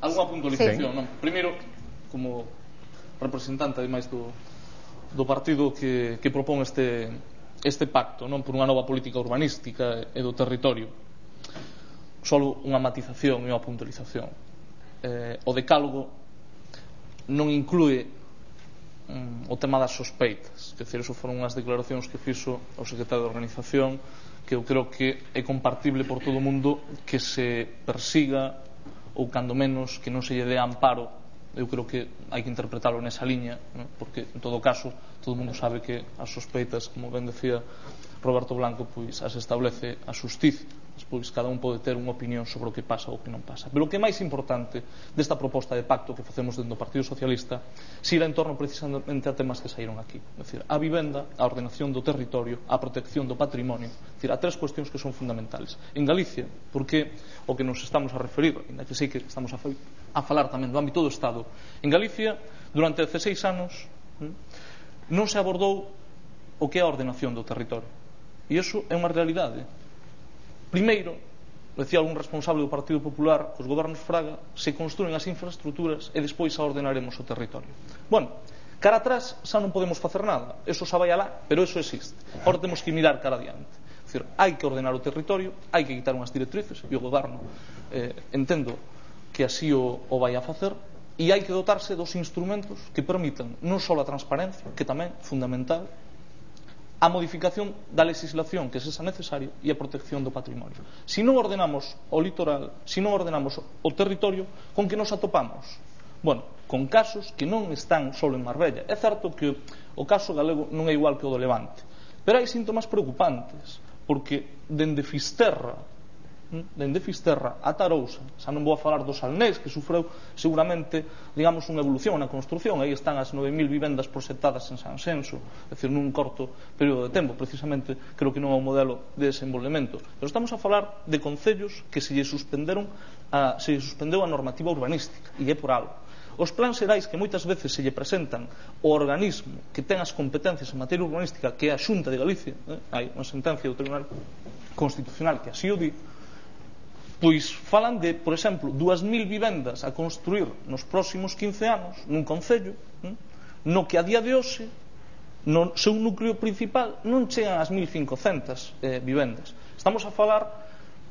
Algunha puntualización, non? Primeiro, como representante, ademais, do partido que propón este pacto, non, por unha nova política urbanística e do territorio, só unha matización e unha puntualización. O decálogo non inclúe o tema das sospeitas, quer dizer, eso foron unhas declaracións que fixo o secretario de organización, que eu creo que é compartible por todo o mundo que se persiga, ou cando menos que non se lle dé amparo. Eu creo que hai que interpretarlo nesa liña, ¿no? Porque en todo caso todo o mundo sabe que as sospeitas, como ben decía Roberto Blanco, pois as establece a xustiza, pois cada un pode ter unha opinión sobre o que pasa ou o que non pasa. Pero o que é máis importante desta proposta de pacto que facemos dentro do Partido Socialista xira en torno precisamente a temas que saíron aquí, é dicir, a vivenda, a ordenación do territorio, a protección do patrimonio, é dicir, a tres cuestións que son fundamentales. En Galicia, porque o que nos estamos a referir, ainda que sei que estamos a falar tamén do ámbito do Estado, en Galicia durante 16 anos non se abordou o que é a ordenación do territorio, e iso é unha realidade. Primeiro, decía algún responsable do Partido Popular, que os gobernos Fraga se construen as infraestructuras e despois a ordenaremos o territorio. Bueno, cara atrás xa non podemos facer nada, eso xa vai alá, pero eso existe. Ahora temos que mirar cara adiante. É dicir, hai que ordenar o territorio, hai que quitar unhas directrices, e o goberno entendo que así o vai a facer, e hai que dotarse dos instrumentos que permitan non só a transparencia, que tamén é fundamental, a modificación da legislación que sexa necesario e a protección do patrimonio. Se non ordenamos o litoral, se non ordenamos o territorio, con que nos atopamos? Bueno, con casos que non están só en Marbella. É certo que o caso galego non é igual que o do Levante, pero hai síntomas preocupantes, porque dende Fisterra a Tarousa, xa non vou a falar do Salnés, que sufreu seguramente, digamos, unha evolución na construción. Aí están as 9.000 vivendas proxectadas en Sanxenxo, é dicir, nun corto período de tempo. Precisamente creo que non é un modelo de desenvolvemento, pero estamos a falar de concellos que se lle suspendeu a normativa urbanística, e é por algo. Os plans xerais que moitas veces se lle presentan ao organismo que ten as competencias en materia urbanística, que é a Xunta de Galicia, hai unha sentencia do Tribunal Constitucional que así o di, pois falan de, por exemplo, 2.000 vivendas a construir nos próximos 15 anos nun concello, no que a día de hoxe no seu núcleo principal non chegan as 1.500 vivendas. Estamos a falar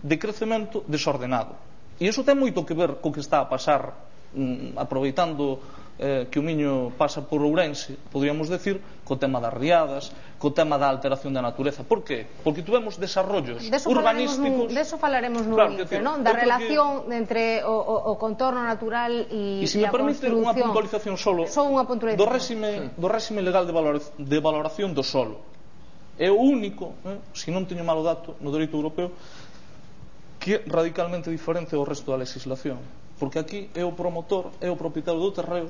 de crecemento desordenado, e iso ten moito que ver co que está a pasar, aproveitando que o Miño pasa por Ourense, podríamos decir, co tema das riadas, co tema da alteración da natureza. Por qué? Porque tuvemos desarrollos urbanísticos. De eso falaremos nun índice, non? Da relación entre o contorno natural e a construcción. E se me permite unha puntualización solo do réxime legal de valoración do solo. É o único, se non teño malo dato, no dereito europeo, que é radicalmente diferente ao resto da legislación. Porque aquí é o promotor, é o propietario do terreo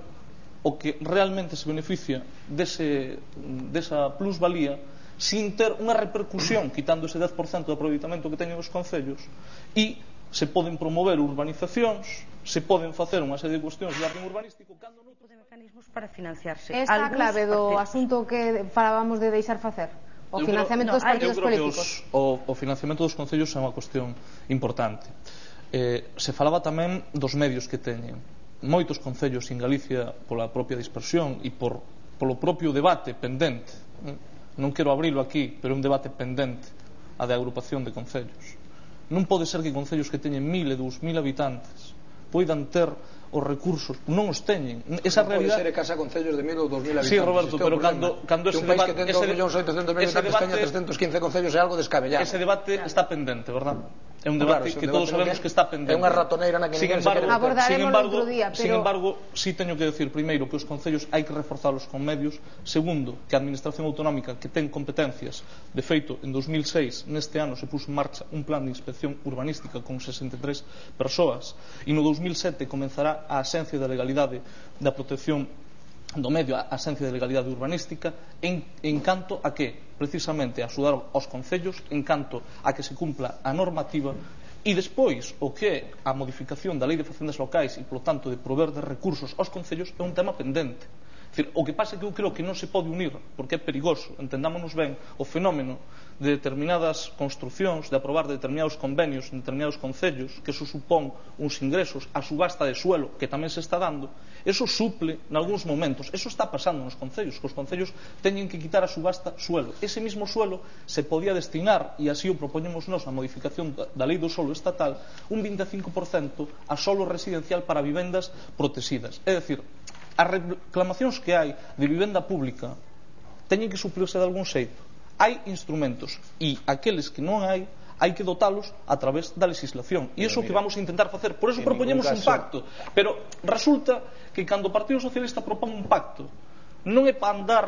o que realmente se beneficia desa plusvalía, sin ter unha repercusión, quitando ese 10% do aproveitamento que teñen os concellos, e se poden promover urbanizacións, se poden facer unha serie de cuestións de orden urbanístico cando non de mecanismos para financiarse. Esta a clave do asunto que falábamos de deixar facer, o financiamento dos partidos políticos. O financiamento dos concellos é unha cuestión importante. Se falaba tamén dos medios que teñen. Moitos concellos en Galicia, pola propia dispersión e polo propio debate pendente, non quero abrilo aquí, pero é un debate pendente, a de agrupación de concellos. Non pode ser que concellos que teñen 1.000 e 2.000 habitantes poidan ter os recursos, non os teñen. Esa realidade pode ser que casa concellos de 1.000 ou 2.000 habitantes. Sí, Roberto, pero cando ese debate, que un país que ten 2.800.000 habitantes teña 315 concellos é algo descabellado. Ese debate está pendente, verdad? É un debate que todos sabemos que está pendente. É unha ratoneira na que ninguén se quere meter. Abordaremos outro día, pero... Sin embargo, sí teño que decir, primeiro, que os concellos hai que reforzalos con medios. Segundo, que a Administración Autonómica, que ten competencias, de feito, en 2006, neste ano, se puso en marcha un plan de inspección urbanística con 63 persoas, e no 2007 comenzará a Axencia de Legalidade da Protección do medio, a Axencia de Legalidade Urbanística, en canto a que, precisamente, a axudar aos concellos, en canto a que se cumpla a normativa, e despois o que é a modificación da Lei de Facendas Locais e, polo tanto, de prover de recursos aos concellos é un tema pendente. O que pasa é que eu creo que non se pode unir, porque é perigoso, entendámonos ben, o fenómeno de determinadas construcións, de aprobar determinados convenios en determinados concellos, que eso supón uns ingresos, a subasta de suelo, que tamén se está dando, eso suple, nalgúns momentos, eso está pasando nos concellos, que os concellos teñen que quitar a subasta suelo. Ese mismo suelo se podía destinar, e así o propoñemos nós a modificación da lei do solo estatal, un 25% a solo residencial para vivendas protegidas. É dicir, as reclamacións que hai de vivenda pública teñen que suplirse de algún xeito. Hai instrumentos e aqueles que non hai que dotalos a través da legislación e iso que vamos a intentar facer, por eso propoñemos un pacto, pero resulta que cando o Partido Socialista propón un pacto non é para andar,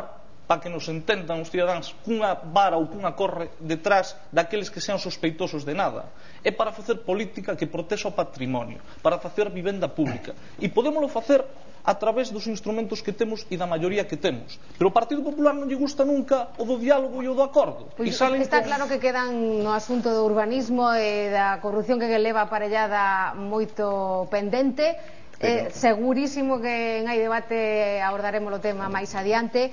para que nos entendan os cidadáns, cunha vara ou cunha corre detrás daqueles que sean sospeitosos de nada, é para facer política que protexa o patrimonio, para facer vivenda pública e podémolo facer a través dos instrumentos que temos e da maioría que temos. Pero o Partido Popular non lle gusta nunca o do diálogo e o do acordo. Está claro que quedan no asunto do urbanismo e da corrupción que leva aparellada moito pendente. Segurísimo que en Hai Debate abordaremos o tema máis adiante.